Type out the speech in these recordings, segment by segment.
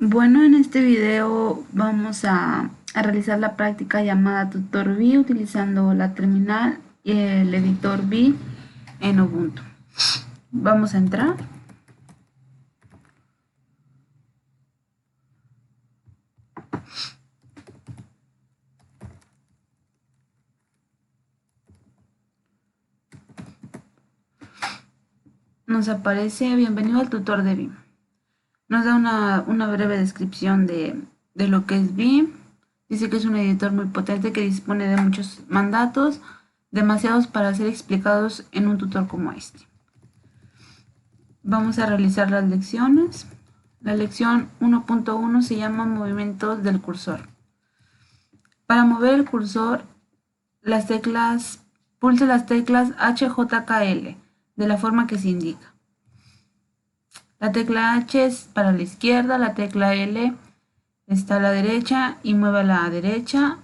Bueno, en este video vamos a realizar la práctica llamada Tutor V utilizando la terminal y el editor V en Ubuntu. Vamos a entrar. Nos aparece bienvenido al tutor de Vim. Nos da una breve descripción de lo que es Vim. Dice que es un editor muy potente que dispone de muchos mandatos, demasiados para ser explicados en un tutor como este. Vamos a realizar las lecciones. La lección 1.1 se llama movimientos del cursor. Para mover el cursor, pulse las teclas HJKL de la forma que se indica. La tecla H es para la izquierda, la tecla L está a la derecha y mueve a la derecha,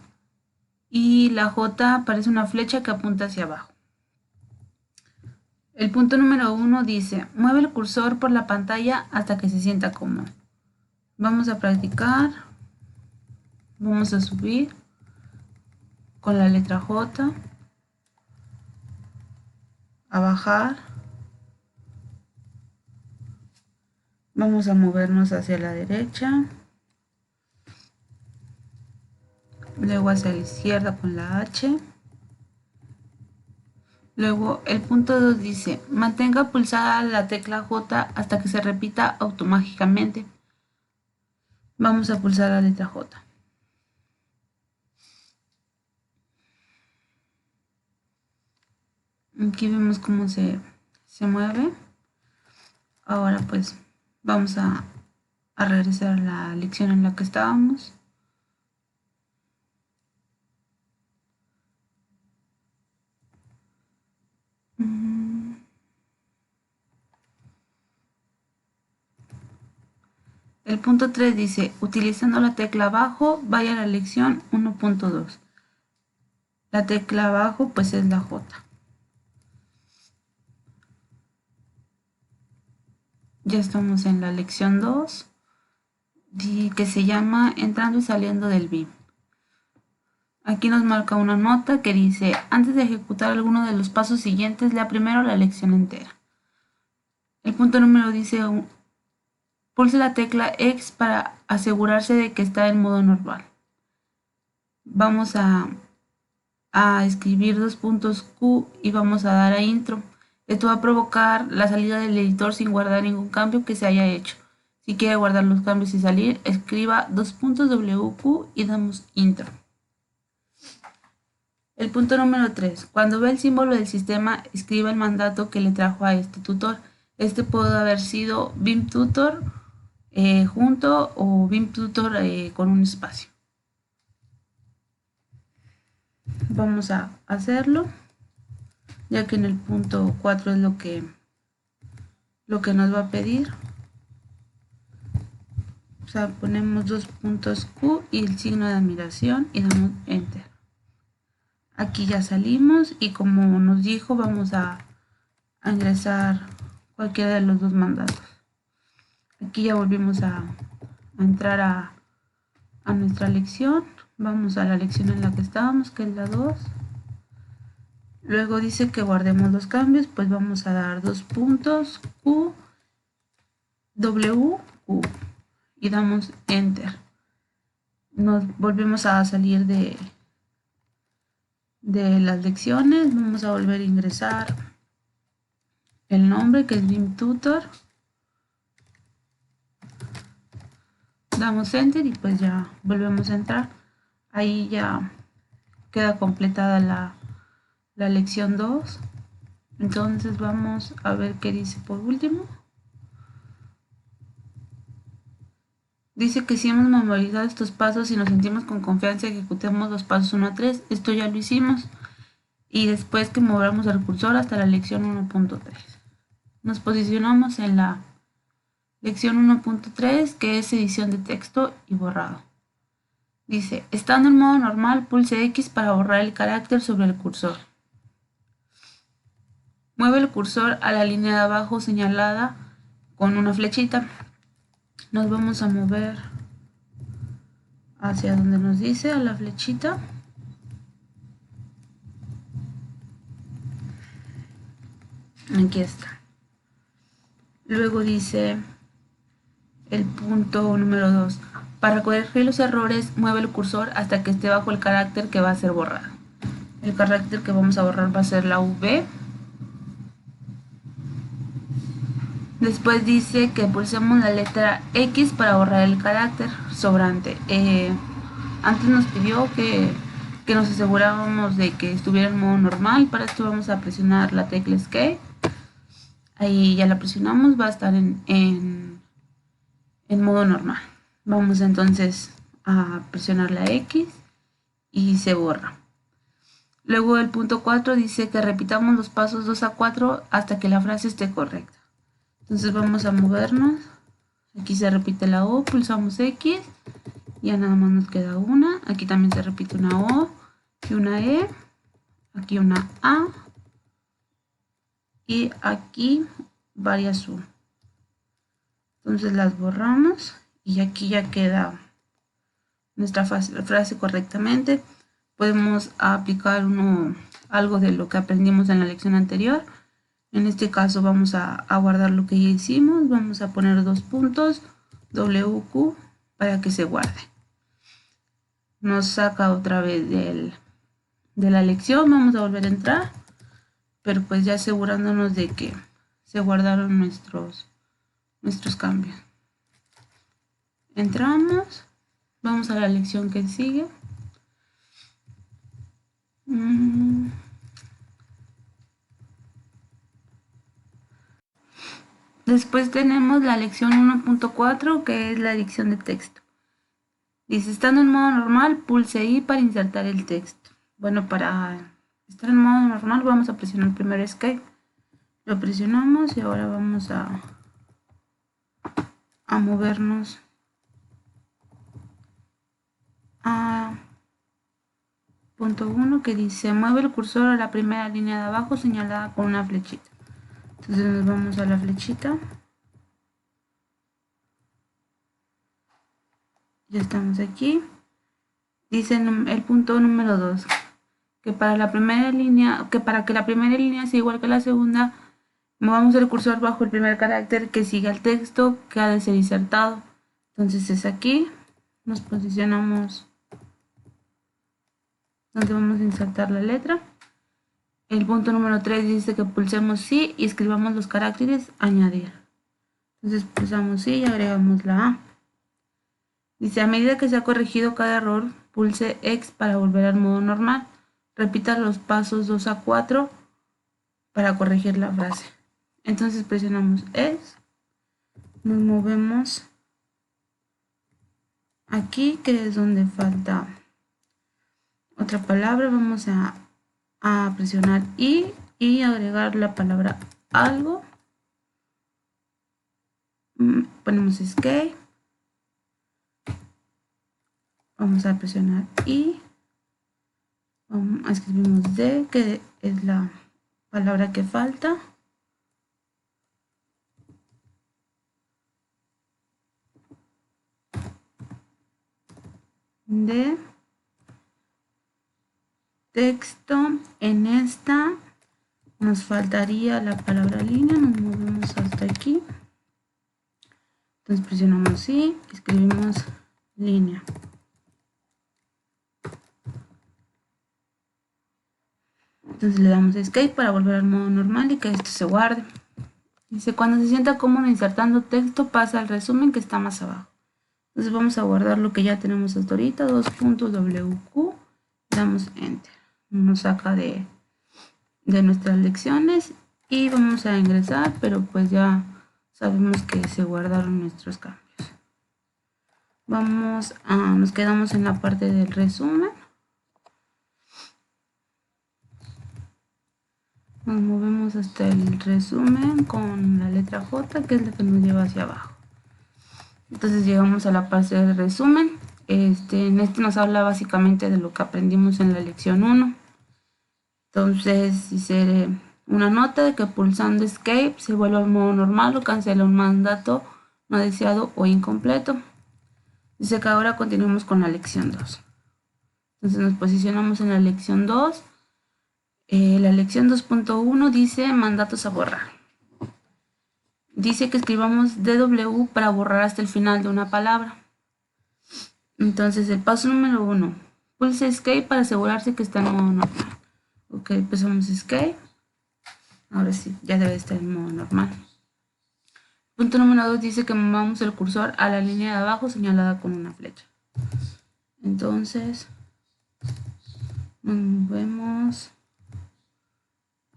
y la J parece una flecha que apunta hacia abajo. El punto número 1 dice, mueve el cursor por la pantalla hasta que se sienta cómodo. Vamos a practicar, vamos a subir con la letra J, a bajar, vamos a movernos hacia la derecha, luego hacia la izquierda con la H. Luego el punto 2 dice, mantenga pulsada la tecla J hasta que se repita automáticamente. Vamos a pulsar la letra J. Aquí vemos cómo se mueve. Ahora pues vamos a regresar a la lección en la que estábamos. El punto 3 dice, utilizando la tecla abajo, vaya a la lección 1.2. La tecla abajo pues es la J. Ya estamos en la lección 2, que se llama entrando y saliendo del Vim. Aquí nos marca una nota que dice, antes de ejecutar alguno de los pasos siguientes, lea primero la lección entera. El punto número dice, pulse la tecla X para asegurarse de que está en modo normal. Vamos a escribir dos puntos Q y vamos a dar a intro. Esto va a provocar la salida del editor sin guardar ningún cambio que se haya hecho. Si quiere guardar los cambios y salir, escriba dos puntos WQ y damos intro. El punto número 3. Cuando ve el símbolo del sistema, escriba el mandato que le trajo a este tutor. Este puede haber sido Vim Tutor junto o Vim Tutor con un espacio. Vamos a hacerlo, ya que en el punto 4 es lo que nos va a pedir. O sea, ponemos dos puntos Q y el signo de admiración y damos Enter. Aquí ya salimos y como nos dijo, vamos a ingresar cualquiera de los dos mandatos. Aquí ya volvimos a entrar a nuestra lección. Vamos a la lección en la que estábamos, que es la 2. Luego dice que guardemos los cambios, pues vamos a dar dos puntos Q, W, Q y damos Enter. Nos volvemos a salir de las lecciones, vamos a volver a ingresar el nombre que es Vim Tutor, damos Enter y pues ya volvemos a entrar. Ahí ya queda completada la lección 2. Entonces vamos a ver qué dice por último. Dice que si hemos memorizado estos pasos y nos sentimos con confianza, ejecutemos los pasos 1 a 3. Esto ya lo hicimos. Y después que movamos el cursor hasta la lección 1.3. Nos posicionamos en la lección 1.3, que es edición de texto y borrado. Dice, estando en modo normal, pulse X para borrar el carácter sobre el cursor. Mueve el cursor a la línea de abajo señalada con una flechita. nos vamos a mover hacia donde nos dice, a la flechita. Aquí está. Luego dice el punto número 2. Para corregir los errores, mueve el cursor hasta que esté bajo el carácter que va a ser borrado. El carácter que vamos a borrar va a ser la V. Después dice que pulsemos la letra X para borrar el carácter sobrante. Antes nos pidió que nos asegurábamos de que estuviera en modo normal. Para esto vamos a presionar la tecla Escape. Ahí ya la presionamos, va a estar en modo normal. Vamos entonces a presionar la X y se borra. Luego el punto 4 dice que repitamos los pasos 2 a 4 hasta que la frase esté correcta. Entonces vamos a movernos. Aquí se repite la O, pulsamos X. Ya nada más nos queda una. Aquí también se repite una O y una E. Aquí una A. Y aquí varias U. Entonces las borramos. Y aquí ya queda nuestra frase correctamente. Podemos aplicar algo de lo que aprendimos en la lección anterior. En este caso vamos a guardar lo que ya hicimos. Vamos a poner 2 puntos, WQ, para que se guarde. Nos saca otra vez de la lección. Vamos a volver a entrar, pero pues ya asegurándonos de que se guardaron nuestros cambios. Entramos, vamos a la lección que sigue. Después tenemos la lección 1.4, que es la edición de texto. Dice, estando en modo normal, pulse I para insertar el texto. Bueno, para estar en modo normal vamos a presionar primero Escape. Lo presionamos y ahora vamos a movernos a punto 1, que dice, mueve el cursor a la primera línea de abajo señalada con una flechita. Entonces nos vamos a la flechita. Ya estamos aquí. Dice el punto número 2, que para que la primera línea sea igual que la segunda, movamos el cursor bajo el primer carácter que siga el texto que ha de ser insertado. Entonces es aquí. Nos posicionamos donde vamos a insertar la letra. El punto número 3 dice que pulsemos sí y escribamos los caracteres añadir. Entonces pulsamos sí y agregamos la A. Dice, a medida que se ha corregido cada error, pulse X para volver al modo normal. Repita los pasos 2 a 4 para corregir la frase. Entonces presionamos X. Nos movemos aquí, que es donde falta otra palabra. Vamos a presionar I y agregar la palabra algo. Ponemos Escape. Vamos a presionar I. Escribimos D, que es la palabra que falta. De texto. En esta nos faltaría la palabra línea. Nos movemos hasta aquí. Entonces presionamos I, escribimos línea. Entonces le damos Escape para volver al modo normal y que esto se guarde. Dice, cuando se sienta cómodo insertando texto, pasa al resumen que está más abajo. Entonces vamos a guardar lo que ya tenemos hasta ahorita, 2 puntos WQ, damos Enter. Nos saca de nuestras lecciones y vamos a ingresar, pero pues ya sabemos que se guardaron nuestros cambios. Nos quedamos en la parte del resumen. Nos movemos hasta el resumen con la letra J, que es la que nos lleva hacia abajo. Entonces llegamos a la parte del resumen. En este nos habla básicamente de lo que aprendimos en la lección 1. Entonces dice una nota de que pulsando Escape se vuelve al modo normal o cancela un mandato no deseado o incompleto. Dice que ahora continuemos con la lección 2. Entonces nos posicionamos en la lección 2. La lección 2.1 dice mandatos a borrar. Dice que escribamos DW para borrar hasta el final de una palabra. Entonces el paso número 1. Pulse Escape para asegurarse que está en modo normal. Ok, empezamos Escape. Ahora sí, ya debe estar en modo normal. Punto número 2 dice que movamos el cursor a la línea de abajo señalada con una flecha. Entonces, nos movemos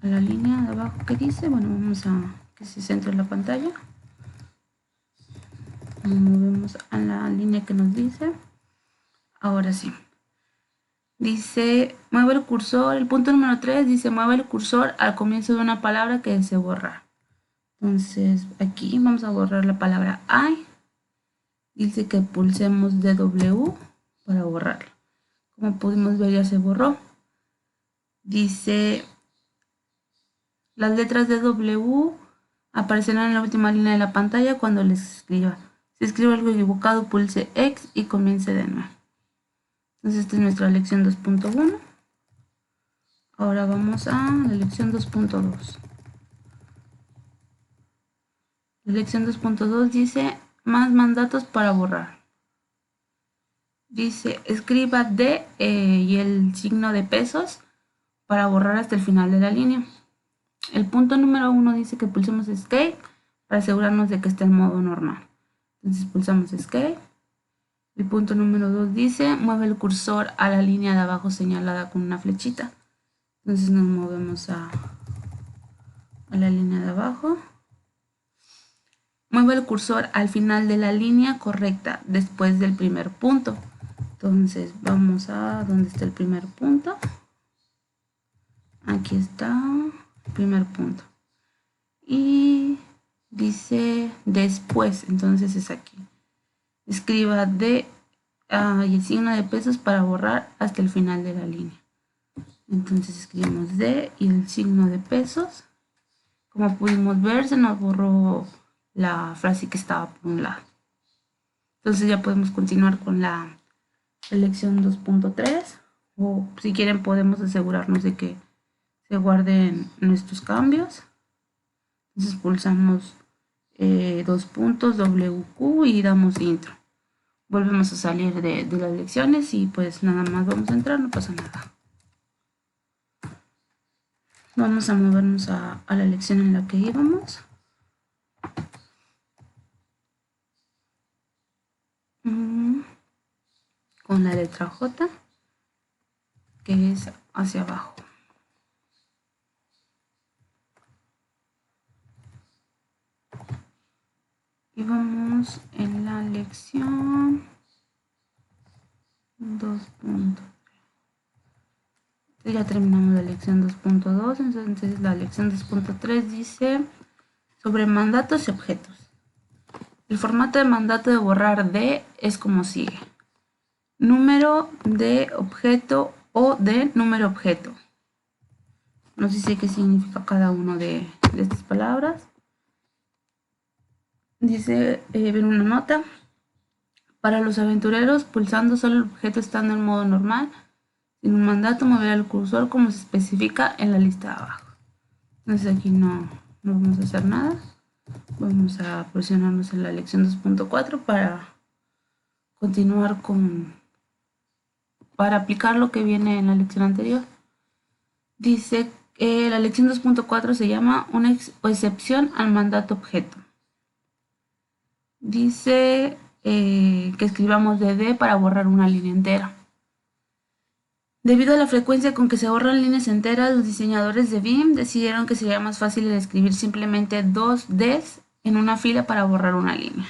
a la línea de abajo que dice, bueno, vamos a que se centre en la pantalla. Nos movemos a la línea que nos dice. Ahora sí. Dice, mueve el cursor, el punto número 3 dice, mueve el cursor al comienzo de una palabra que desee borrar. Entonces, aquí vamos a borrar la palabra I. Dice que pulsemos DW para borrarla. Como pudimos ver, ya se borró. Dice, las letras DW aparecerán en la última línea de la pantalla cuando les escriba. Si escribe algo equivocado, pulse X y comience de nuevo. Entonces, esta es nuestra lección 2.1. Ahora vamos a la lección 2.2. La lección 2.2 dice más mandatos para borrar. Dice escriba D y el signo de pesos para borrar hasta el final de la línea. El punto número 1 dice que pulsemos Escape para asegurarnos de que está en modo normal. Entonces pulsamos Escape. El punto número 2 dice mueve el cursor a la línea de abajo señalada con una flechita. Entonces nos movemos a la línea de abajo. Mueve el cursor al final de la línea correcta después del primer punto. Entonces vamos a donde está el primer punto. Aquí está el primer punto. Y dice después, entonces es aquí. Escriba D y el signo de pesos para borrar hasta el final de la línea. Entonces escribimos D y el signo de pesos. Como pudimos ver, se nos borró la frase que estaba por un lado. Entonces ya podemos continuar con la lección 2.3. O si quieren podemos asegurarnos de que se guarden nuestros cambios. Entonces pulsamos dos puntos WQ y damos intro. Volvemos a salir de las lecciones y pues nada más vamos a entrar, no pasa nada. Vamos a movernos a la lección en la que íbamos. Con la letra J, que es hacia abajo. Y vamos en la lección 2.3. Ya terminamos la lección 2.2, entonces la lección 2.3 dice sobre mandatos y objetos. El formato de mandato de borrar D es como sigue. Número de objeto o de número objeto. No sé qué significa cada una de estas palabras. Dice, ven una nota. Para los aventureros, pulsando solo el objeto estando en modo normal, sin un mandato, mover el cursor como se especifica en la lista de abajo. Entonces aquí no vamos a hacer nada. Vamos a presionarnos en la lección 2.4 para continuar para aplicar lo que viene en la lección anterior. Dice que la lección 2.4 se llama una excepción al mandato objeto. Dice que escribamos DD para borrar una línea entera. Debido a la frecuencia con que se borran líneas enteras, los diseñadores de BIM decidieron que sería más fácil escribir simplemente dos Ds en una fila para borrar una línea.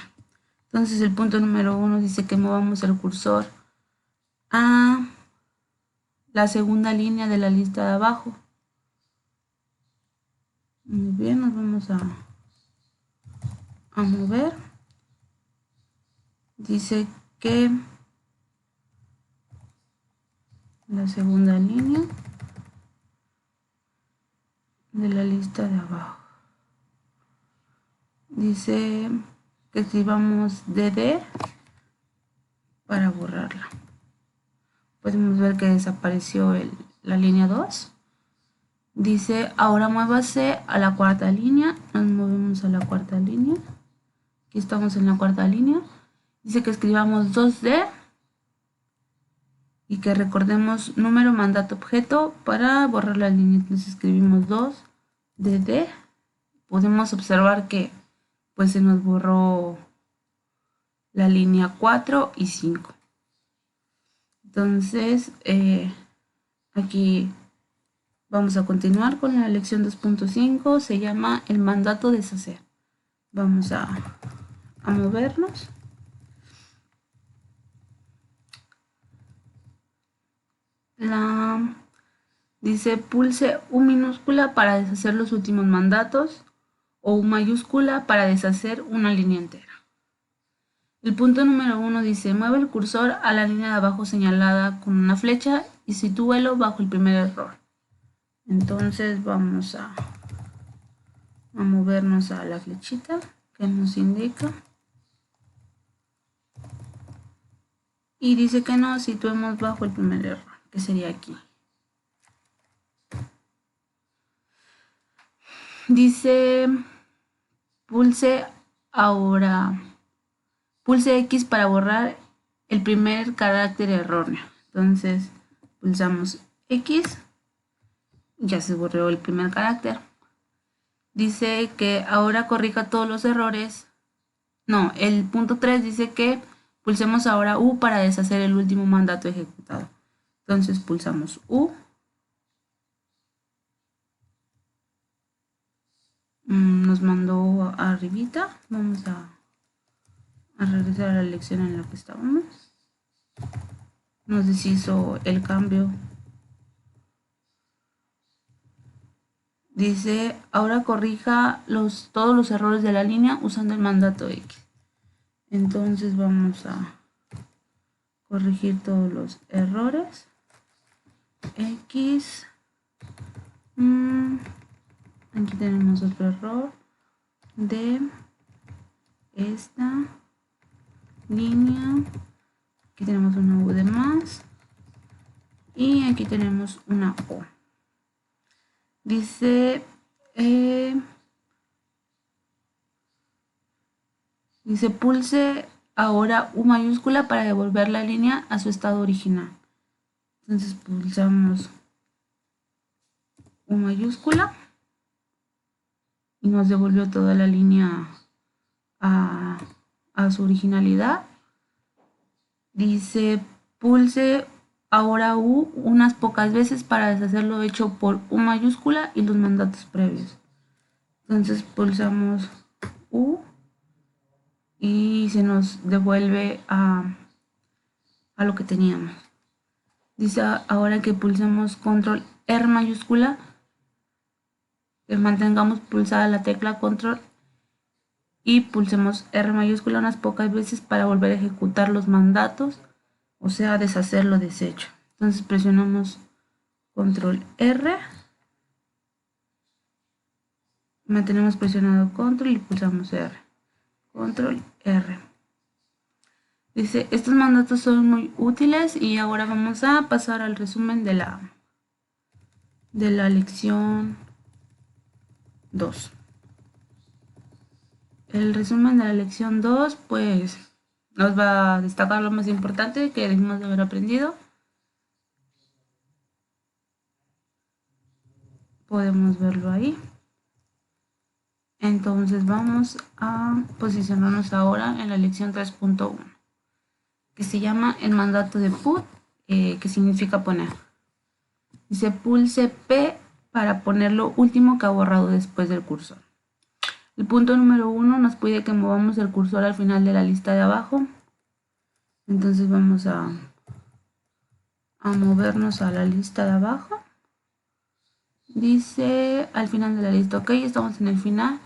Entonces el punto número 1 dice que movamos el cursor a la segunda línea de la lista de abajo. Muy bien, nos vamos a mover. Dice que la segunda línea de la lista de abajo. Dice que escribamos DD para borrarla. Podemos ver que desapareció la línea 2. Dice, ahora muévase a la cuarta línea. Nos movemos a la cuarta línea. Aquí estamos en la cuarta línea. Dice que escribamos 2D y que recordemos número, mandato, objeto para borrar la línea. Entonces escribimos 2DD. Podemos observar que pues se nos borró la línea 4 y 5. Entonces aquí vamos a continuar con la lección 2.5. Se llama el mandato deshacer. Vamos a movernos. Dice pulse U minúscula para deshacer los últimos mandatos o U mayúscula para deshacer una línea entera. El punto número 1 dice mueve el cursor a la línea de abajo señalada con una flecha y sitúelo bajo el primer error. Entonces vamos a movernos a la flechita que nos indica. Y dice que nos situemos bajo el primer error, que sería aquí. Dice pulse X para borrar el primer carácter erróneo. Entonces pulsamos X. Ya se borró el primer carácter. Dice que ahora corrija todos los errores. No, el punto 3 dice que pulsemos ahora U para deshacer el último mandato ejecutado. Entonces pulsamos U. Nos mandó arribita. Vamos a regresar a la lección en la que estábamos. Nos deshizo el cambio. Dice, ahora corrija todos los errores de la línea usando el mandato X. Entonces vamos a corregir todos los errores. X. Aquí tenemos otro error de esta línea. Aquí tenemos una U de más. Y aquí tenemos una O. Dice pulse ahora U mayúscula para devolver la línea a su estado original. Entonces pulsamos U mayúscula y nos devolvió toda la línea a su originalidad. Dice pulse ahora U unas pocas veces para deshacer lo hecho por U mayúscula y los mandatos previos. Entonces pulsamos U y se nos devuelve a lo que teníamos. Dice ahora que pulsemos control R mayúscula, que mantengamos pulsada la tecla control y pulsemos R mayúscula unas pocas veces para volver a ejecutar los mandatos, o sea, deshacer lo deshecho. Entonces presionamos control R, mantenemos presionado control y pulsamos R. Control R. Dice, estos mandatos son muy útiles y ahora vamos a pasar al resumen de la lección 2. El resumen de la lección 2 pues nos va a destacar lo más importante que debemos de haber aprendido. Podemos verlo ahí. Entonces vamos a posicionarnos ahora en la lección 3.1, que se llama el mandato de put, que significa poner. Dice pulse P para poner lo último que ha borrado después del cursor. El punto número 1 nos pide que movamos el cursor al final de la lista de abajo. Entonces vamos a movernos a la lista de abajo. Dice al final de la lista, ok, estamos en el final.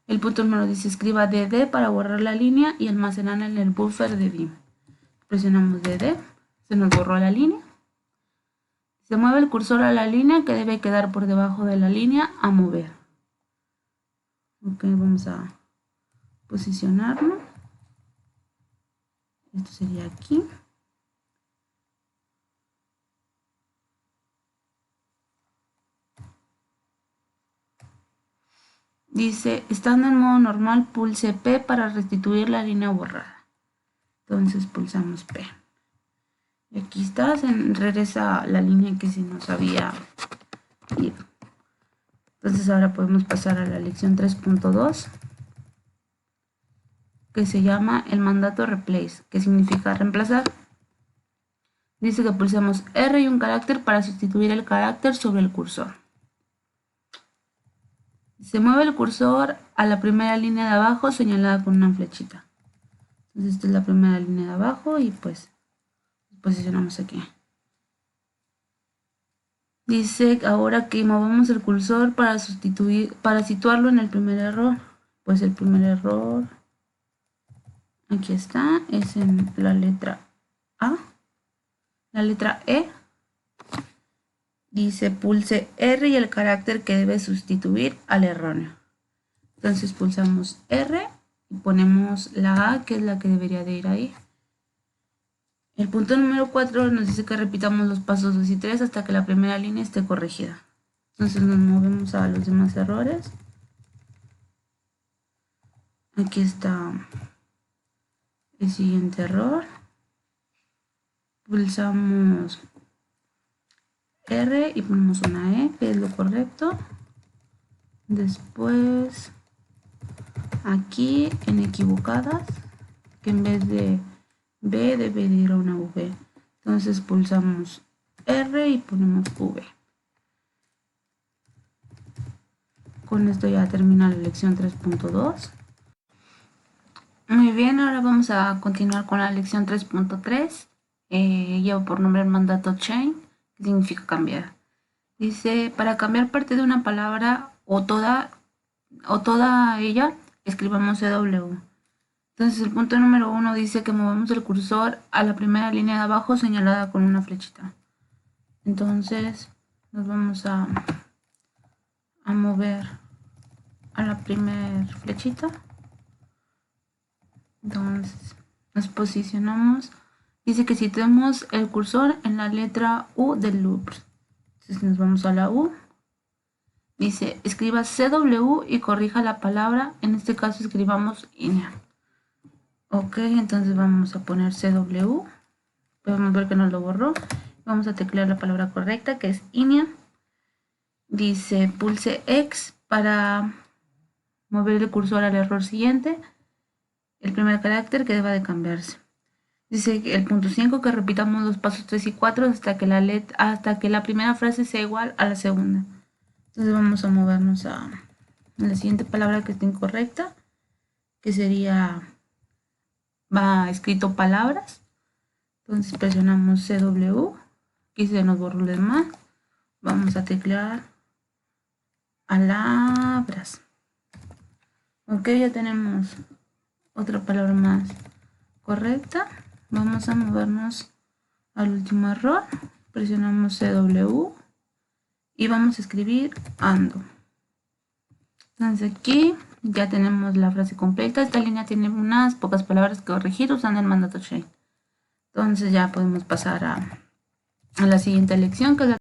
El punto número dice escriba DD para borrar la línea y almacenarla en el buffer de BIM. Presionamos DD, se nos borró la línea. Se mueve el cursor a la línea que debe quedar por debajo de la línea a mover. Ok, vamos a posicionarlo. Esto sería aquí. Dice, estando en modo normal, pulse P para restituir la línea borrada. Entonces pulsamos P. Y aquí está, regresa la línea que se nos había ido. Entonces ahora podemos pasar a la lección 3.2, que se llama el mandato replace, que significa reemplazar. Dice que pulsemos R y un carácter para sustituir el carácter sobre el cursor. Se mueve el cursor a la primera línea de abajo señalada con una flechita. Entonces esta es la primera línea de abajo y pues posicionamos aquí. Dice ahora que movemos el cursor para situarlo en el primer error. Pues el primer error, aquí está, es en la letra A. La letra E. Dice pulse R y el carácter que debe sustituir al erróneo. Entonces pulsamos R y ponemos la A, que es la que debería de ir ahí. El punto número 4 nos dice que repitamos los pasos 2 y 3 hasta que la primera línea esté corregida. Entonces nos movemos a los demás errores. Aquí está el siguiente error. Pulsamos R y ponemos una E, que es lo correcto. Después, aquí en equivocadas, que en vez de B debe de ir a una V. Entonces pulsamos R y ponemos V. Con esto ya termina la lección 3.2. Muy bien, ahora vamos a continuar con la lección 3.3. Lleva por nombre el mandato change, que significa cambiar. Dice, para cambiar parte de una palabra o toda ella, escribamos CW. Entonces el punto número 1 dice que movemos el cursor a la primera línea de abajo señalada con una flechita. Entonces nos vamos a mover a la primera flechita. Entonces nos posicionamos. Dice que situemos el cursor en la letra U del loop. Entonces nos vamos a la U. Dice escriba CW y corrija la palabra. En este caso escribamos INEA. Ok, entonces vamos a poner CW. Podemos ver que nos lo borró. Vamos a teclear la palabra correcta, que es INEA. Dice pulse X para mover el cursor al error siguiente. El primer carácter que deba de cambiarse. Dice el punto 5 que repitamos los pasos 3 y 4 hasta que la primera frase sea igual a la segunda. Entonces vamos a movernos a la siguiente palabra que esté incorrecta, que sería, va escrito palabras. Entonces presionamos CW, aquí se nos borró lo demás. Vamos a teclear palabras. Ok, ya tenemos otra palabra más correcta. Vamos a movernos al último error. Presionamos CW y vamos a escribir ando. Entonces aquí ya tenemos la frase completa. Esta línea tiene unas pocas palabras que corregir usando el mandato change. Entonces ya podemos pasar a la siguiente lección, que es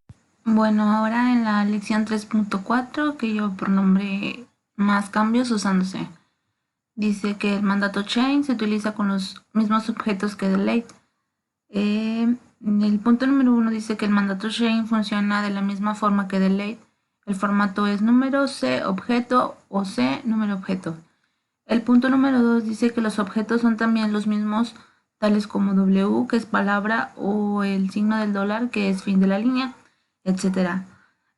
bueno, ahora en la lección 3.4, que lleva por nombre más cambios usándose. Dice que el mandato change se utiliza con los mismos objetos que delete. El punto número 1 dice que el mandato change funciona de la misma forma que delete. El formato es número C objeto o C número objeto. El punto número 2 dice que los objetos son también los mismos, tales como W, que es palabra, o el signo del dólar, que es fin de la línea, etc.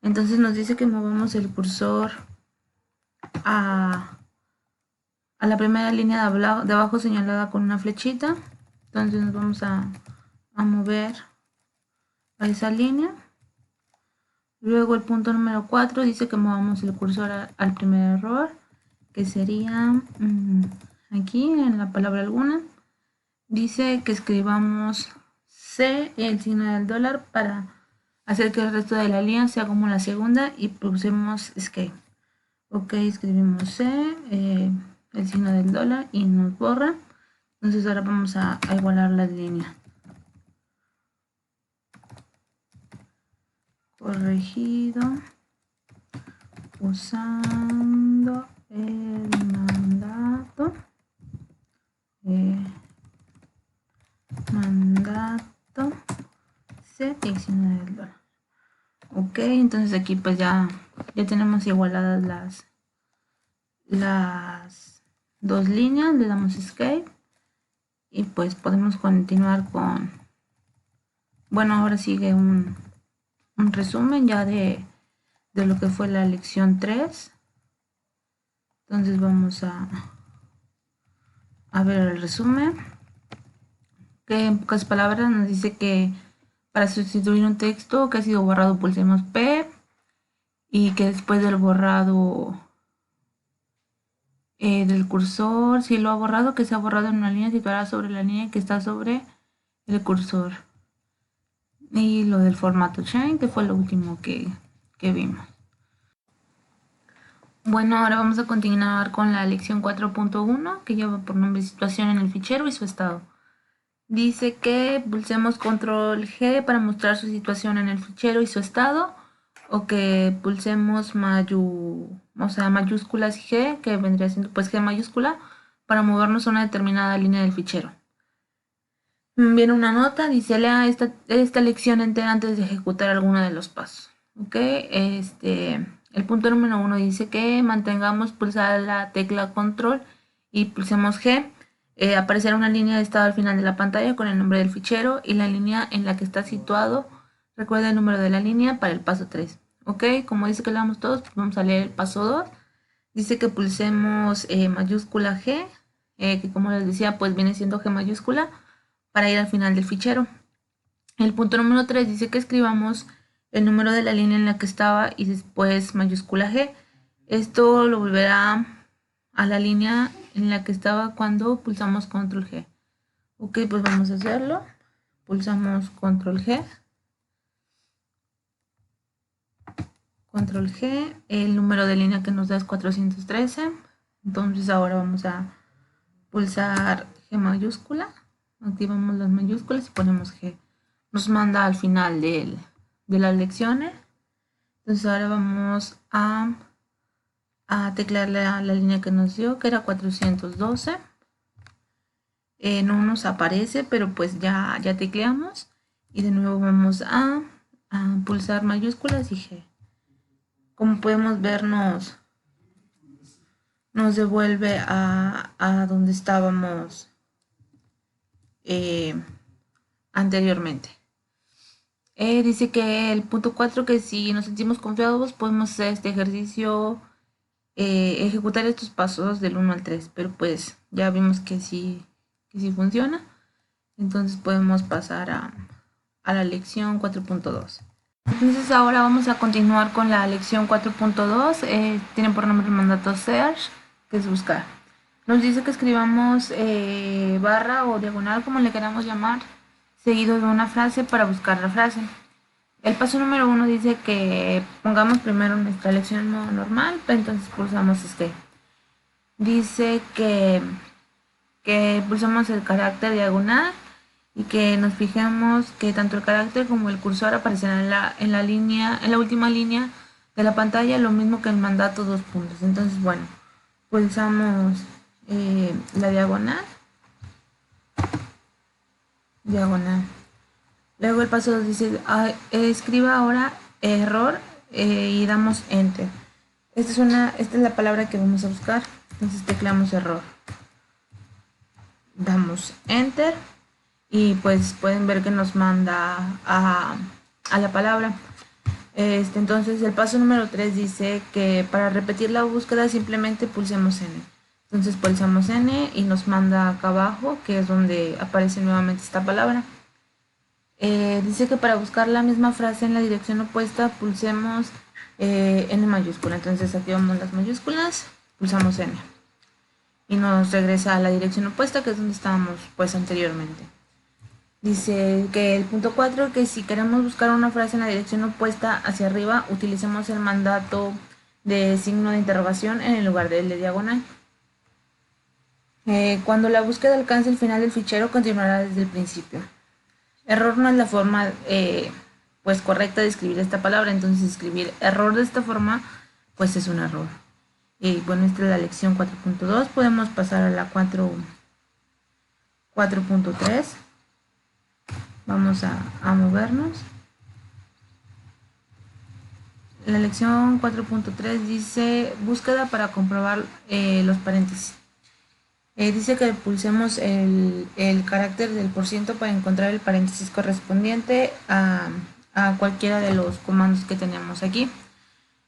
Entonces nos dice que movemos el cursor a la primera línea de abajo señalada con una flechita. Entonces nos vamos a mover a esa línea. Luego el punto número 4 dice que movamos el cursor al primer error, que sería aquí en la palabra alguna. Dice que escribamos C y el signo del dólar para hacer que el resto de la línea sea como la segunda y pulsemos escape. Ok, escribimos C, el signo del dólar y nos borra. Entonces ahora vamos a igualar las líneas. Corregido usando el mandato set19 $. Ok, entonces aquí pues ya tenemos igualadas las dos líneas, le damos escape y pues podemos continuar con, bueno, ahora sigue un resumen ya de lo que fue la lección 3. Entonces vamos a ver el resumen, que en pocas palabras nos dice que para sustituir un texto que ha sido borrado pulsemos P, y que después del borrado del cursor, si lo ha borrado, que se ha borrado en una línea situada sobre la línea que está sobre el cursor. Y lo del formato chain, que fue lo último que vimos. Bueno, ahora vamos a continuar con la lección 4.1, que lleva por nombre situación en el fichero y su estado. Dice que pulsemos control G para mostrar su situación en el fichero y su estado, o que pulsemos mayúsculas G, que vendría siendo pues G mayúscula, para movernos a una determinada línea del fichero. Viene una nota, dice lea esta lección entera antes de ejecutar alguno de los pasos. Ok, el punto número 1 dice que mantengamos pulsada la tecla control y pulsemos G. Aparecerá una línea de estado al final de la pantalla con el nombre del fichero y la línea en la que está situado. Recuerda el número de la línea para el paso 3. Ok, como dice que leamos todos, pues vamos a leer el paso 2. Dice que pulsemos mayúscula G, que como les decía, pues viene siendo G mayúscula, para ir al final del fichero. El punto número 3 dice que escribamos el número de la línea en la que estaba y después mayúscula G. Esto lo volverá a la línea en la que estaba cuando pulsamos control G. Ok, pues vamos a hacerlo. Pulsamos control G. Control G. El número de línea que nos da es 413. Entonces ahora vamos a pulsar G mayúscula. Activamos las mayúsculas y ponemos G. Nos manda al final de las lecciones. Entonces ahora vamos a teclear la línea que nos dio, que era 412. No nos aparece, pero pues ya tecleamos. Y de nuevo vamos a pulsar mayúsculas y G. Como podemos ver, nos devuelve a donde estábamos anteriormente. Dice que el punto 4, que si nos sentimos confiados podemos hacer este ejercicio, ejecutar estos pasos del 1 al 3, pero pues ya vimos que sí funciona. Entonces podemos pasar a la lección 4.2. Entonces ahora vamos a continuar con la lección 4.2. Tiene por nombre el mandato search, que es buscar. Nos dice que escribamos barra o diagonal, como le queramos llamar, seguido de una frase para buscar la frase. El paso número 1 dice que pongamos primero nuestra lección en modo normal, entonces pulsamos este. Dice que pulsamos el carácter diagonal y que nos fijemos que tanto el carácter como el cursor aparecerán en la última línea de la pantalla, lo mismo que el mandato 2 puntos. Entonces, bueno, pulsamos la diagonal. Luego el paso 2 dice escriba ahora error y damos enter. Esta es la palabra que vamos a buscar. Entonces tecleamos error, damos enter y pues pueden ver que nos manda a la palabra. Entonces el paso número 3 dice que para repetir la búsqueda simplemente pulsemos N. Entonces pulsamos N y nos manda acá abajo, que es donde aparece nuevamente esta palabra. Dice que para buscar la misma frase en la dirección opuesta pulsemos N mayúscula. Entonces activamos las mayúsculas, pulsamos N y nos regresa a la dirección opuesta, que es donde estábamos pues anteriormente. Dice que el punto 4, que si queremos buscar una frase en la dirección opuesta hacia arriba, utilicemos el mandato de signo de interrogación en el lugar del de diagonal. Cuando la búsqueda alcance el final del fichero, continuará desde el principio. Error no es la forma pues correcta de escribir esta palabra, entonces escribir error de esta forma pues es un error. Bueno, esta es la lección 4.2. Podemos pasar a la 4.3. Vamos a movernos. La lección 4.3 dice búsqueda para comprobar los paréntesis. Dice que pulsemos el carácter del % para encontrar el paréntesis correspondiente a cualquiera de los comandos que tenemos aquí.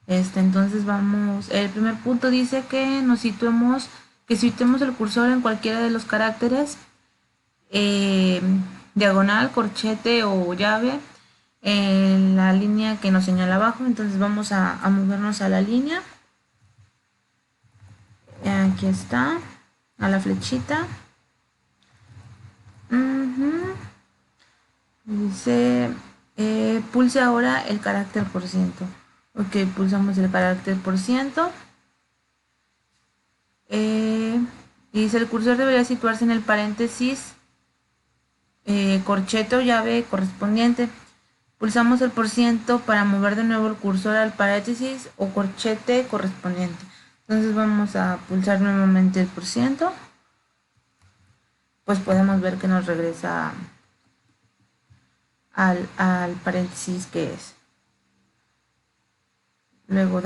Entonces vamos, el primer punto dice que situemos el cursor en cualquiera de los caracteres, diagonal, corchete o llave, en la línea que nos señala abajo. Entonces vamos a movernos a la línea. Aquí está, a la flechita. Dice, pulse ahora el carácter %. Ok, pulsamos el carácter %. Y dice, el cursor debería situarse en el paréntesis, corchete o llave correspondiente. Pulsamos el % para mover de nuevo el cursor al paréntesis o corchete correspondiente. Entonces vamos a pulsar nuevamente el %. Pues podemos ver que nos regresa al paréntesis que es. Luego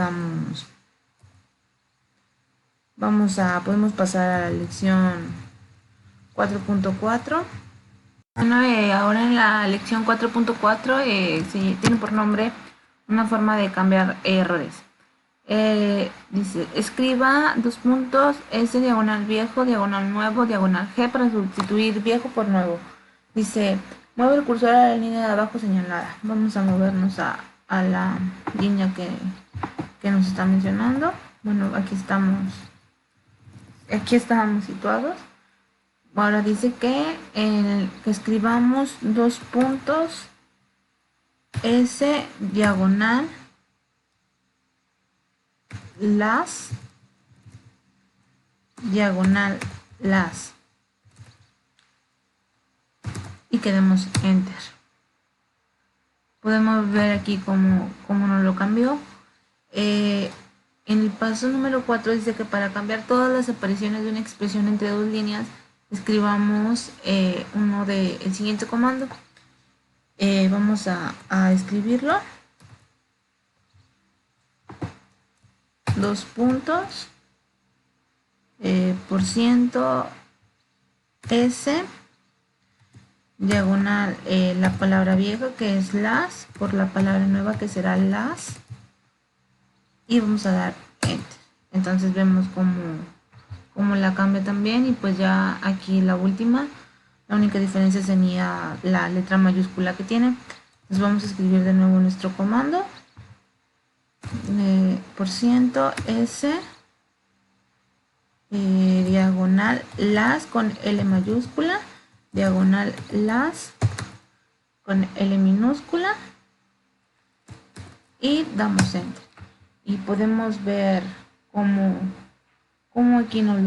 podemos pasar a la lección 4.4. Bueno, ahora en la lección 4.4 tiene por nombre una forma de cambiar errores. Dice, escriba S diagonal viejo, diagonal nuevo, diagonal G para sustituir viejo por nuevo. Dice, mueve el cursor a la línea de abajo señalada. Vamos a movernos a la línea que nos está mencionando. Bueno, aquí estábamos situados. Ahora dice que escribamos S diagonal las y que demos enter. Podemos ver aquí cómo nos lo cambió. En el paso número 4 dice que para cambiar todas las apariciones de una expresión entre dos líneas, escribamos el siguiente comando. Vamos a escribirlo. %S diagonal la palabra vieja, que es las, por la palabra nueva, que será las, y vamos a dar enter. Entonces vemos cómo la cambia también. Y pues ya aquí la última, la única diferencia sería la letra mayúscula que tiene. Entonces vamos a escribir de nuevo nuestro comando. %S diagonal las con L mayúscula, diagonal las con L minúscula, y damos enter. Y podemos ver cómo aquí no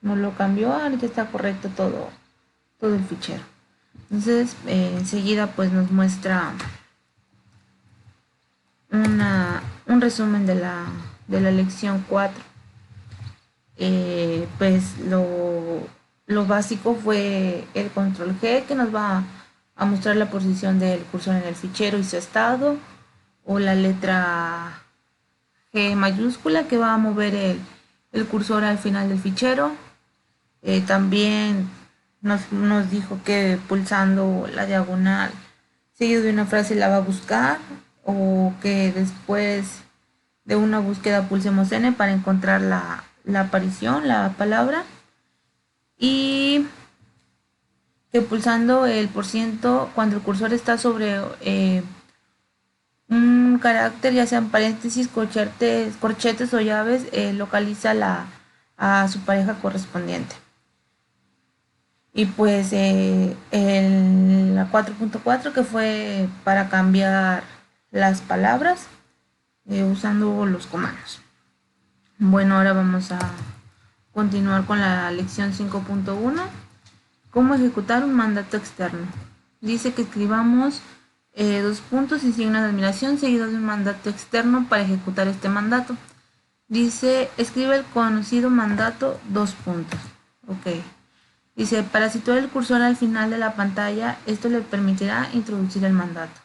lo cambió. Ahorita está correcto todo el fichero. Entonces enseguida pues nos muestra un resumen de la lección 4. Pues lo básico fue el control G, que nos va a mostrar la posición del cursor en el fichero y su estado, o la letra G mayúscula, que va a mover el cursor al final del fichero. También nos dijo que pulsando la diagonal seguido de una frase la va a buscar, o que después de una búsqueda pulsemos N para encontrar la aparición, la palabra, y que pulsando el % cuando el cursor está sobre un carácter, ya sean paréntesis, corchetes o llaves, localiza a su pareja correspondiente. Y pues la 4.4, que fue para cambiar las palabras usando los comandos. Bueno, ahora vamos a continuar con la lección 5.1. ¿Cómo ejecutar un mandato externo? Dice que escribamos dos puntos y signo de admiración seguidos de un mandato externo para ejecutar este mandato. Dice, escribe el conocido mandato, dos puntos. Ok. Dice, para situar el cursor al final de la pantalla, esto le permitirá introducir el mandato.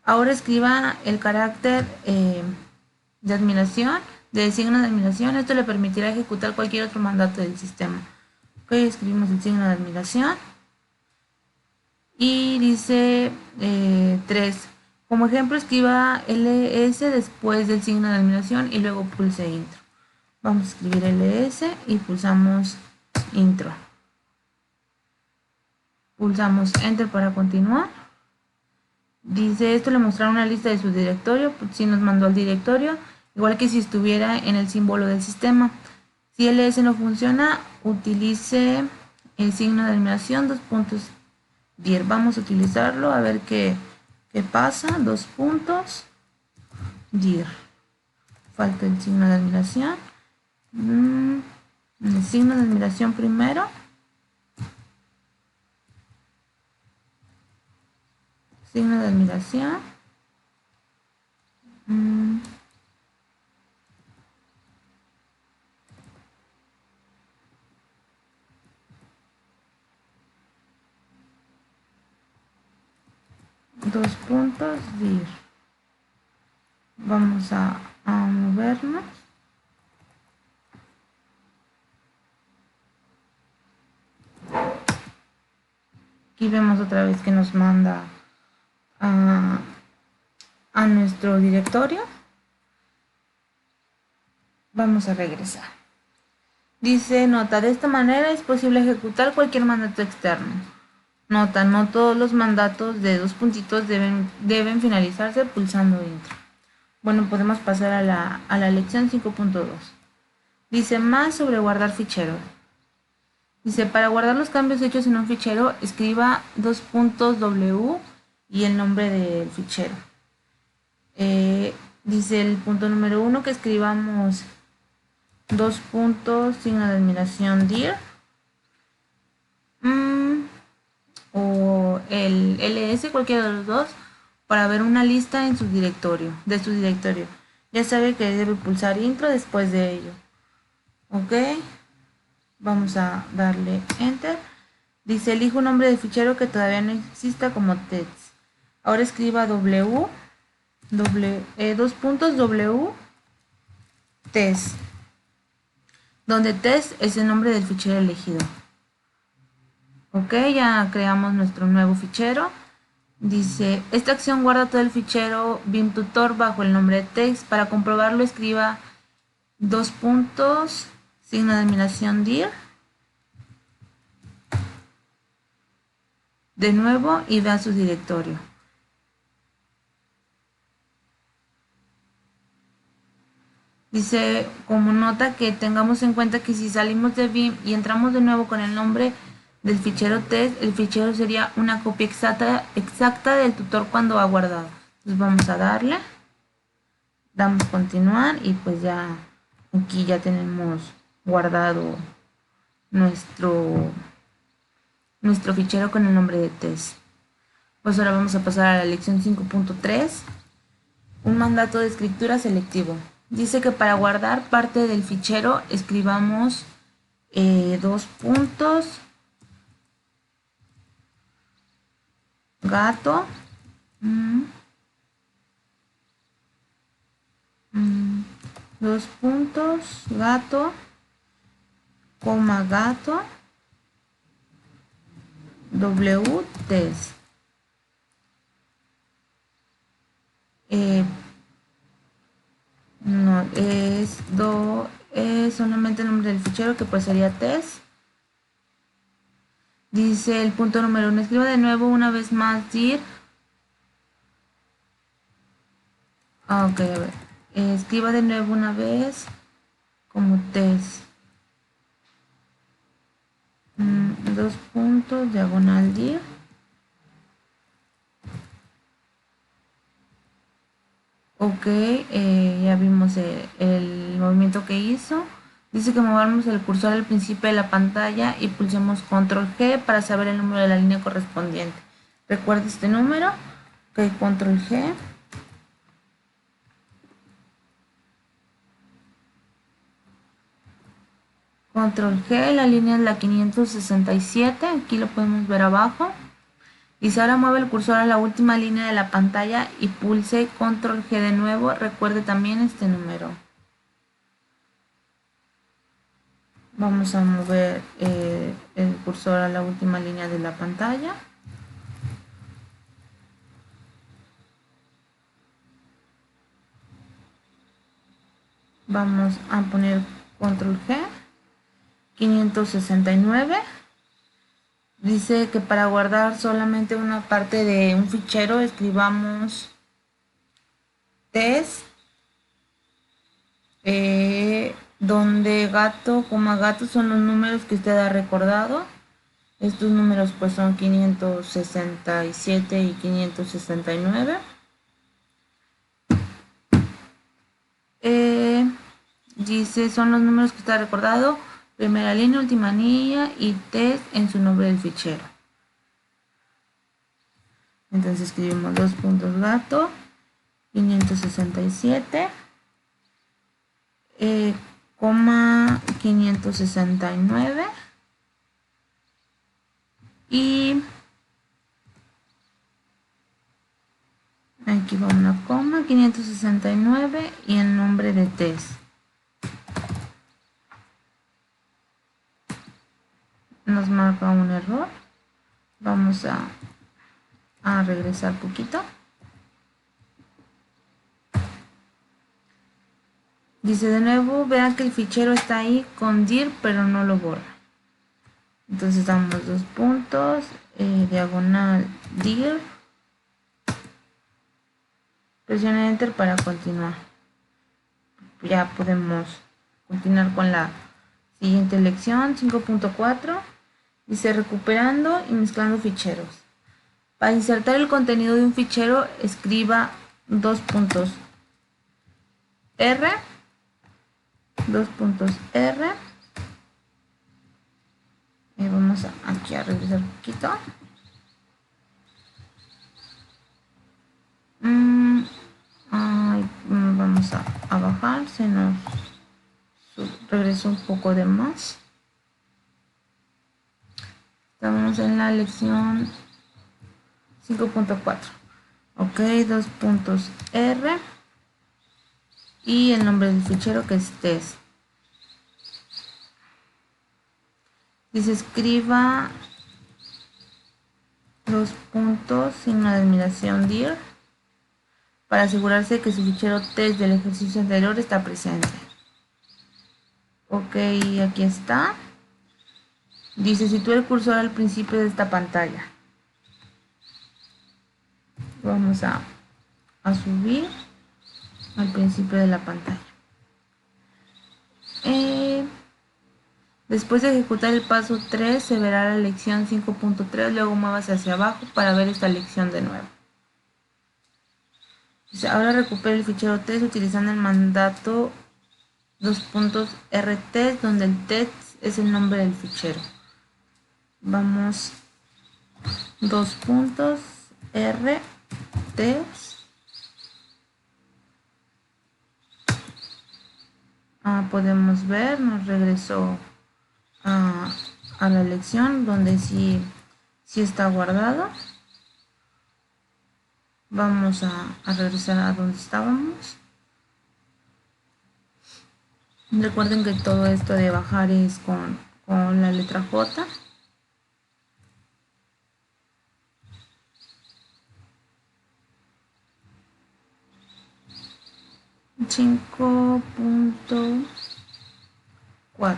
Ahora escriba el carácter de admiración, del signo de admiración. Esto le permitirá ejecutar cualquier otro mandato del sistema. Ok, escribimos el signo de admiración. Y dice 3. Como ejemplo, escriba ls después del signo de admiración y luego pulse intro. Vamos a escribir ls y pulsamos intro. Pulsamos enter para continuar. Dice, esto le mostrará una lista de su directorio, si nos mandó al directorio, igual que si estuviera en el símbolo del sistema. Si ls no funciona, utilice el signo de admiración, dos puntos dir. Vamos a utilizarlo a ver qué pasa. Dos puntos dir. Falta el signo de admiración. El signo de admiración primero. Signo de admiración. Dos puntos dir. Vamos a movernos. Aquí vemos otra vez que nos manda a nuestro directorio. Vamos a regresar. Dice, nota, de esta manera es posible ejecutar cualquier mandato externo. Nota, no todos los mandatos de dos puntitos deben finalizarse pulsando intro. Bueno, podemos pasar a la lección 5.2. Dice, más sobre guardar ficheros. Dice, para guardar los cambios hechos en un fichero, escriba dos puntos W y el nombre del fichero. Dice el punto número 1 que escribamos dos puntos, signo de admiración dir. O el ls, cualquiera de los dos, para ver una lista en su directorio, de su directorio. Ya sabe que debe pulsar intro después de ello. Ok. Vamos a darle enter. Dice, elijo un nombre de fichero que todavía no exista como text. Ahora escriba dos puntos w test, donde test es el nombre del fichero elegido. Ok, ya creamos nuestro nuevo fichero. Dice, esta acción guarda todo el fichero BIM tutor bajo el nombre de text. Para comprobarlo, escriba dos puntos, signo de admiración dir. De nuevo y vea su directorio. Dice, como nota, que tengamos en cuenta que si salimos de BIM y entramos de nuevo con el nombre del fichero test, el fichero sería una copia exacta del tutor cuando ha guardado. Entonces vamos a darle, damos continuar y pues ya aquí ya tenemos guardado nuestro fichero con el nombre de test. Pues ahora vamos a pasar a la lección 5.3, un mandato de escritura selectivo. Dice que para guardar parte del fichero escribamos dos puntos, gato, dos puntos, gato, coma gato, w test. No, es solamente el nombre del fichero, que pues sería test. Dice el punto número 1, escriba de nuevo una vez más dir. Ok, a ver. Escriba de nuevo una vez como test. Dos puntos, diagonal dir. Ok, ya vimos el movimiento que hizo. Dice que movamos el cursor al principio de la pantalla y pulsemos control G para saber el número de la línea correspondiente. Recuerda este número. Ok, control G. Control G, la línea es la 567, aquí lo podemos ver abajo. Dice ahora mueve el cursor a la última línea de la pantalla y pulse control G de nuevo. Recuerde también este número. Vamos a mover el cursor a la última línea de la pantalla. Vamos a poner control G. 569. Dice que para guardar solamente una parte de un fichero escribamos test, donde gato, coma gato son los números que usted ha recordado. Estos números pues son 567 y 569. Dice son los números que usted ha recordado. Primera línea, última línea y test en su nombre del fichero. Entonces escribimos dos puntos gato, 567, coma 569 y aquí va una coma, 569 y el nombre de test. Nos marca un error. Vamos a regresar poquito. Dice de nuevo, vean que el fichero está ahí con dir, pero no lo borra. Entonces damos dos puntos, diagonal dir. Presiona enter para continuar. Ya podemos continuar con la siguiente lección, 5.4. Dice recuperando y mezclando ficheros. Para insertar el contenido de un fichero, escriba dos puntos R, vamos aquí a regresar un poquito. Vamos a bajar, se nos regresó un poco de más. Estamos en la lección 5.4. Ok, dos puntos R y el nombre del fichero que es test. Dice escriba dos puntos, signo de admiración dir, para asegurarse que su fichero test del ejercicio anterior está presente. Ok, aquí está. Dice sitúa el cursor al principio de esta pantalla. Vamos a subir al principio de la pantalla. Después de ejecutar el paso 3 se verá la lección 5.3, luego muevas hacia abajo para ver esta lección de nuevo. Dice, ahora recupera el fichero test utilizando el mandato rtest, donde el test es el nombre del fichero. Vamos, dos puntos R test. Podemos ver, nos regresó a la lección donde sí está guardado. Vamos a regresar a donde estábamos. Recuerden que todo esto de bajar es con la letra J. .4.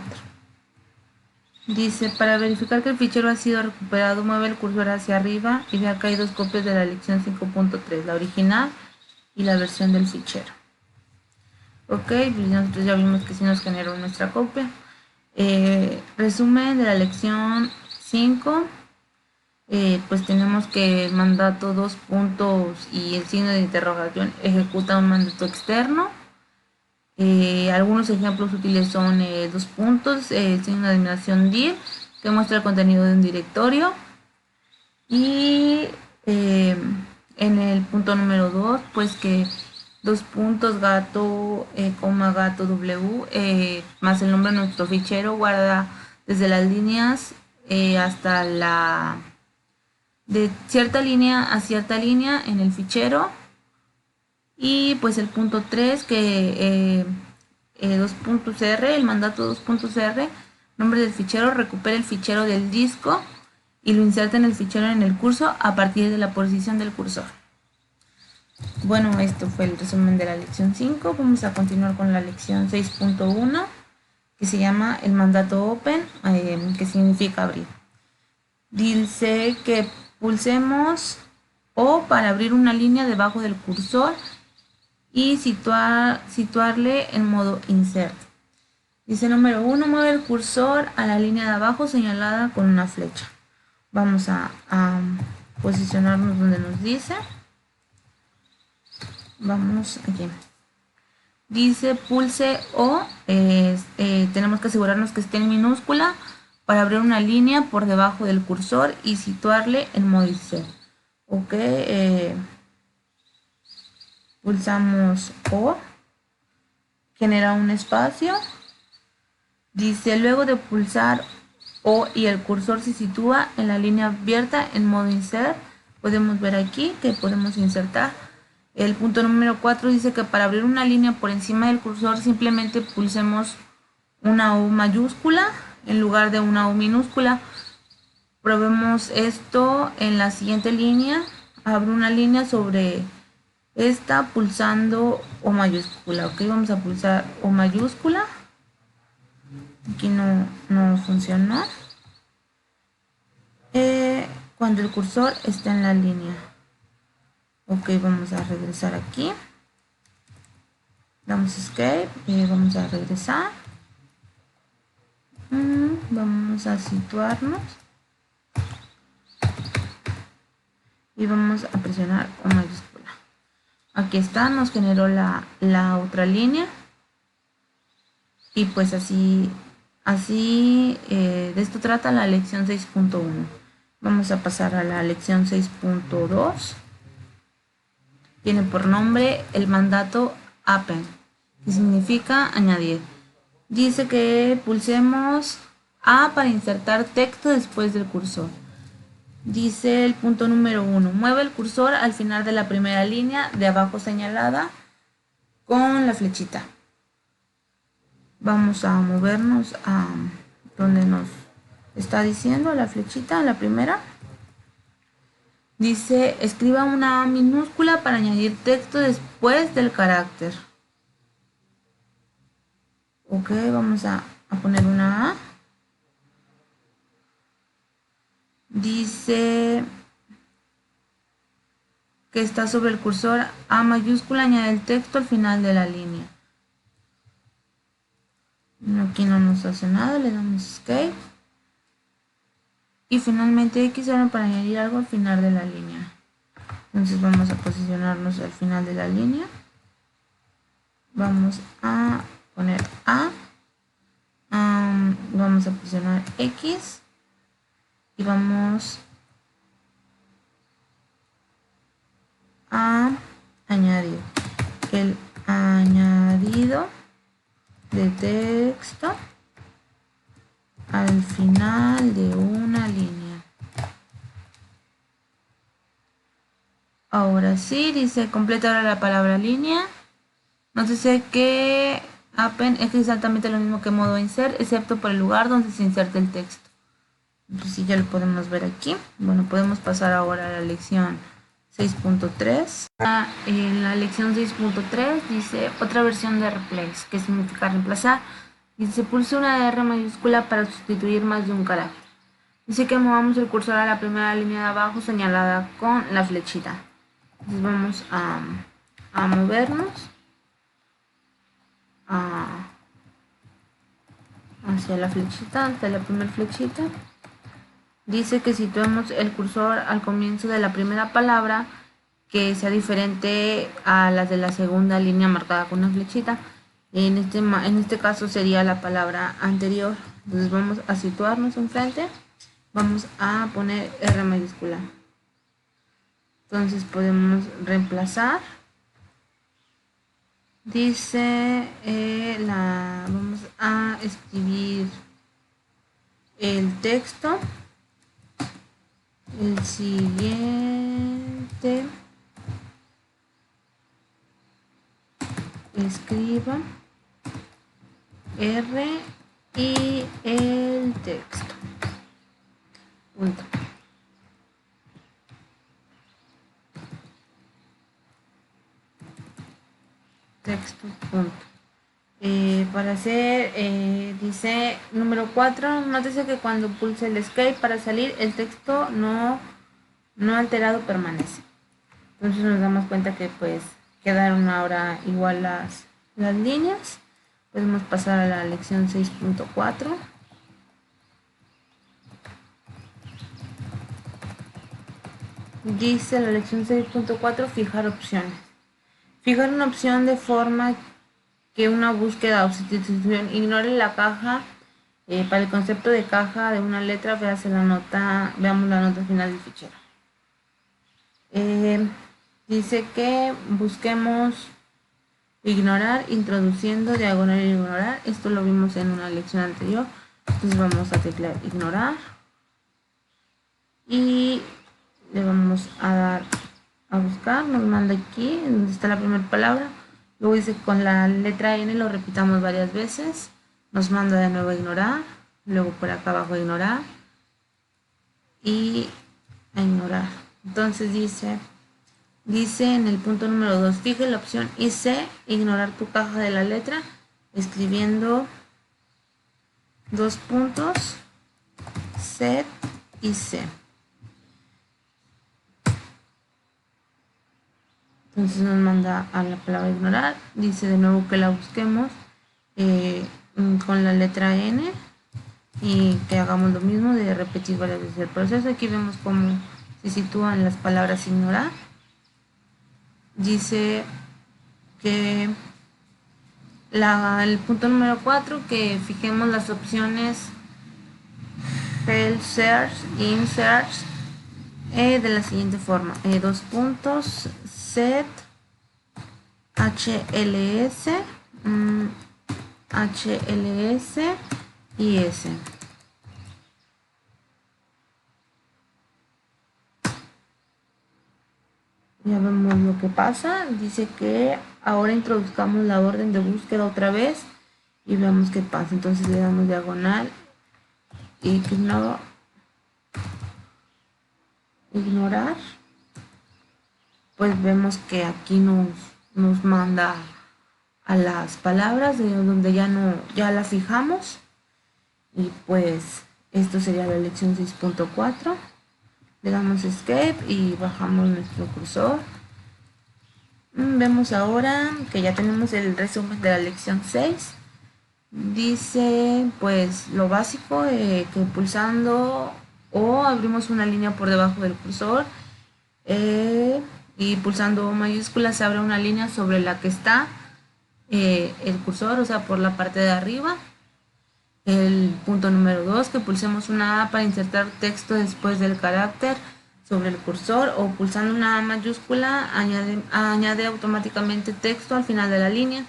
Dice, para verificar que el fichero ha sido recuperado, mueve el cursor hacia arriba y vea que hay dos copias de la lección 5.3, la original y la versión del fichero. Ok, pues nosotros ya vimos que sí nos generó nuestra copia. Resumen de la lección 5. Pues tenemos que el mandato dos puntos y el signo de interrogación ejecuta un mandato externo. Algunos ejemplos útiles son dos puntos, el signo de admiración div, que muestra el contenido de un directorio. Y en el punto número 2, pues que dos puntos gato, coma gato w, más el nombre de nuestro fichero, guarda desde las líneas hasta de cierta línea a cierta línea en el fichero. Y pues el punto 3, que dos puntos R, el mandato 2.r, nombre del fichero, recupera el fichero del disco y lo inserta en el fichero en el curso a partir de la posición del cursor. Bueno, esto fue el resumen de la lección 5. Vamos a continuar con la lección 6.1, que se llama el mandato open, que significa abrir. Dice que pulsemos O para abrir una línea debajo del cursor y situarle en modo insert. Dice número 1, mueve el cursor a la línea de abajo señalada con una flecha. Vamos a posicionarnos donde nos dice. Vamos aquí. Dice pulse O, tenemos que asegurarnos que esté en minúscula para abrir una línea por debajo del cursor y situarle en modo insert. Ok, pulsamos O, genera un espacio. Dice luego de pulsar O y el cursor se sitúa en la línea abierta en modo insert. Podemos ver aquí que podemos insertar. El punto número 4 dice que para abrir una línea por encima del cursor simplemente pulsemos una U mayúscula en lugar de una U minúscula. Probemos esto en la siguiente línea. Abro una línea sobre esta pulsando O mayúscula. Ok, vamos a pulsar O mayúscula. Aquí no funcionó. Cuando el cursor está en la línea. Ok, vamos a regresar aquí. Damos escape y vamos a regresar. Vamos a situarnos. Y vamos a presionar O mayúscula. Aquí está, nos generó la otra línea. Y pues así de esto trata la lección 6.1. Vamos a pasar a la lección 6.2. Tiene por nombre el mandato append, que significa añadir. Dice que pulsemos A para insertar texto después del cursor. Dice el punto número 1, mueve el cursor al final de la primera línea de abajo señalada con la flechita. Vamos a movernos a donde nos está diciendo la flechita, la primera. Dice, escriba una A minúscula para añadir texto después del carácter. Ok, vamos a poner una A. Dice que está sobre el cursor A mayúscula, añade el texto al final de la línea. Aquí no nos hace nada, le damos escape. Y finalmente X para añadir algo al final de la línea. Entonces vamos a posicionarnos al final de la línea. Vamos a poner A. Vamos a presionar X. Y vamos a añadir el añadido de texto al final de una línea. Ahora sí, dice completa ahora la palabra línea. Nótese que append es exactamente lo mismo que modo insert, excepto por el lugar donde se inserta el texto. Entonces sí, ya lo podemos ver aquí. Bueno, podemos pasar ahora a la lección 6.3. En la lección 6.3 dice otra versión de replace, que significa reemplazar. Dice pulse una R mayúscula para sustituir más de un carácter. Dice que movamos el cursor a la primera línea de abajo señalada con la flechita. Entonces vamos a movernos hacia la flechita, hasta la primera flechita. Dice que situemos el cursor al comienzo de la primera palabra que sea diferente a las de la segunda línea marcada con una flechita. En este caso sería la palabra anterior. Entonces vamos a situarnos enfrente. Vamos a poner R mayúscula. Entonces podemos reemplazar. Dice, vamos a escribir el texto. El siguiente. Escriba R y el texto. Punto. Texto, punto. Para hacer, dice número 4, nótese que cuando pulse el escape para salir, el texto no alterado permanece. Entonces nos damos cuenta que pues quedaron ahora igual las líneas. Podemos pasar a la lección 6.4. Dice la lección 6.4, fijar opciones. Fijar una opción de forma que una búsqueda o sustitución ignore la caja. Para el concepto de caja de una letra, veamos la nota final del fichero. Dice que busquemos ignorar, introduciendo, diagonal y ignorar. Esto lo vimos en una lección anterior. Entonces vamos a teclear ignorar. Y le vamos a dar a buscar. Nos manda aquí, donde está la primera palabra. Luego dice con la letra N lo repitamos varias veces. Nos manda de nuevo a ignorar. Luego por acá abajo a ignorar. Y a ignorar. Entonces dice en el punto número 2, fije la opción IC, ignorar tu caja de la letra, escribiendo dos puntos, set y C. Entonces nos manda a la palabra ignorar. Dice de nuevo que la busquemos con la letra N y que hagamos lo mismo de repetir varias veces el proceso. Aquí vemos cómo se sitúan las palabras ignorar. Dice que el punto número 4, que fijemos las opciones Fail Search y Insert de la siguiente forma. Dos puntos, set, HLS, HLS y S. Ya vemos lo que pasa. Dice que ahora introduzcamos la orden de búsqueda otra vez y veamos qué pasa. Entonces le damos diagonal, ignorar. Pues vemos que aquí nos manda a las palabras de donde ya las fijamos. Y pues esto sería la lección 6.4. Le damos escape y bajamos nuestro cursor. Vemos ahora que ya tenemos el resumen de la lección 6. Dice pues lo básico, que pulsando O abrimos una línea por debajo del cursor y pulsando O mayúscula se abre una línea sobre la que está el cursor, o sea por la parte de arriba. El punto número 2, que pulsemos una A para insertar texto después del carácter sobre el cursor, o pulsando una A mayúscula añade automáticamente texto al final de la línea.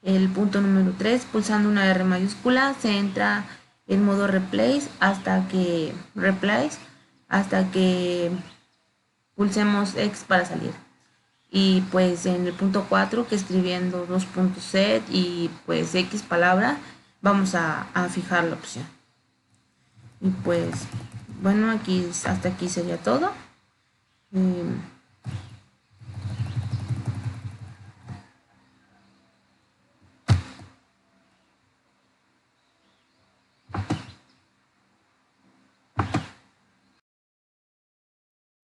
El punto número 3, pulsando una R mayúscula se entra en modo replace hasta que pulsemos X para salir. Y pues en el punto 4, que escribiendo dos puntos set y pues X palabra, vamos a fijar la opción. Y pues bueno, hasta aquí sería todo.